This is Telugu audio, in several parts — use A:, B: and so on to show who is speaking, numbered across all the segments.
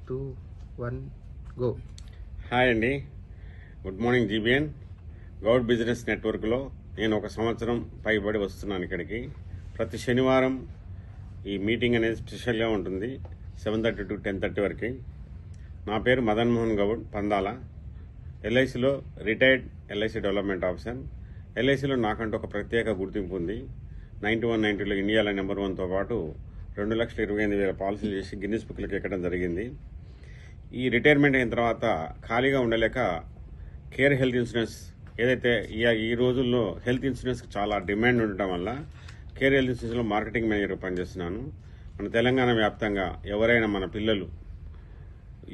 A: 2, 1, go.
B: హాయ్ అండి, good morning. GBN Goud business నెట్వర్క్లో నేను ఒక సంవత్సరం పైబడి వస్తున్నాను ఇక్కడికి. ప్రతి శనివారం ఈ మీటింగ్ అనేది స్పెషల్గా ఉంటుంది, 7:30 to 10:30 వరకు. నా పేరు మదన్ మోహన్ గౌడ్ పందాల. ఎల్ఐసిలో రిటైర్డ్ ఎల్ఐసి డెవలప్మెంట్ ఆఫీసర్. ఎల్ఐసిలో నాకంటూ ఒక ప్రత్యేక గుర్తింపు ఉంది. 91-92లో ఇండియాలో నెంబర్ 1తో పాటు 2,28,000 పాలసీలు చేసి గిన్నిస్ బుక్లకు ఎక్కడం జరిగింది. ఈ రిటైర్మెంట్ అయిన తర్వాత ఖాళీగా ఉండలేక కేర్ హెల్త్ ఇన్సూరెన్స్ ఏదైతే ఈ రోజుల్లో హెల్త్ ఇన్సూరెన్స్కి చాలా డిమాండ్ ఉండటం వల్ల కేర్ హెల్త్ ఇన్సూరెన్స్లో మార్కెటింగ్ మేనేజర్గా పనిచేస్తున్నాను. మన తెలంగాణ వ్యాప్తంగా ఎవరైనా మన పిల్లలు,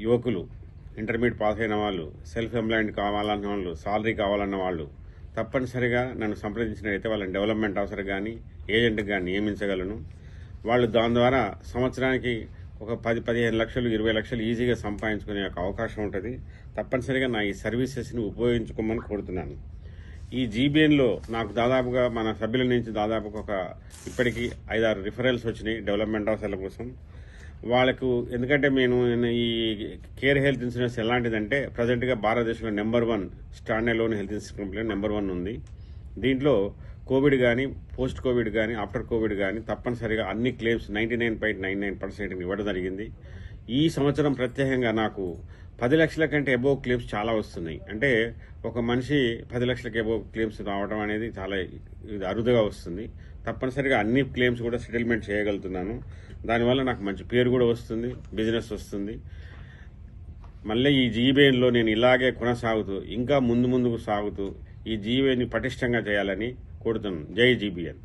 B: యువకులు, ఇంటర్మీడియట్ పాస్ అయిన వాళ్ళు, సెల్ఫ్ ఎంప్లాయిడ్ కావాలన్న వాళ్ళు, సాలరీ కావాలన్న వాళ్ళు తప్పనిసరిగా నన్ను సంప్రదించినట్లయితే వాళ్ళని డెవలప్మెంట్ ఆఫీసర్ కానీ ఏజెంట్కి కానీ నియమించగలను. వాళ్ళు దాని ద్వారా సంవత్సరానికి ఒక 10-15 లక్షలు, 20 లక్షలు ఈజీగా సంపాదించుకునే ఒక అవకాశం ఉంటుంది. తప్పనిసరిగా నా ఈ సర్వీసెస్ని ఉపయోగించుకోమని కోరుతున్నాను. ఈ జీబీఎన్లో నాకు దాదాపుగా మన సభ్యుల నుంచి దాదాపుగా ఇప్పటికీ 5-6 రిఫరల్స్ వచ్చినాయి డెవలప్మెంట్ ఆఫీసర్ల కోసం. వాళ్ళకు ఎందుకంటే నేను ఈ కేర్ హెల్త్ ఇన్సూరెన్స్ ఎలాంటిదంటే ప్రజెంట్గా భారతదేశంలో number 1 stand alone health insurance company number 1 ఉంది. దీంట్లో కోవిడ్ కానీ, పోస్ట్ కోవిడ్ కానీ, ఆఫ్టర్ కోవిడ్ కానీ తప్పనిసరిగా అన్ని క్లెయిమ్స్ 99.99% ఇవ్వడం జరిగింది. ఈ సంవత్సరం ప్రత్యేకంగా నాకు 10 లక్షల కంటే అబోవ్ క్లెయిమ్స్ చాలా వస్తున్నాయి. అంటే ఒక మనిషి 10 లక్షలకి అబోవ్ క్లెయిమ్స్ రావడం అనేది చాలా అరుదుగా వస్తుంది. తప్పనిసరిగా అన్ని క్లెయిమ్స్ కూడా సెటిల్మెంట్ చేయగలుగుతున్నాను. దానివల్ల నాకు మంచి పేరు కూడా వస్తుంది, బిజినెస్ వస్తుంది. మళ్ళీ ఈ జీబీఎన్లో నేను ఇలాగే కొనసాగుతూ ఇంకా ముందుకు సాగుతూ ఈ జీబీఎన్ని పటిష్టంగా చేయాలని కోరుతున్నాను. జై జీబీఎన్.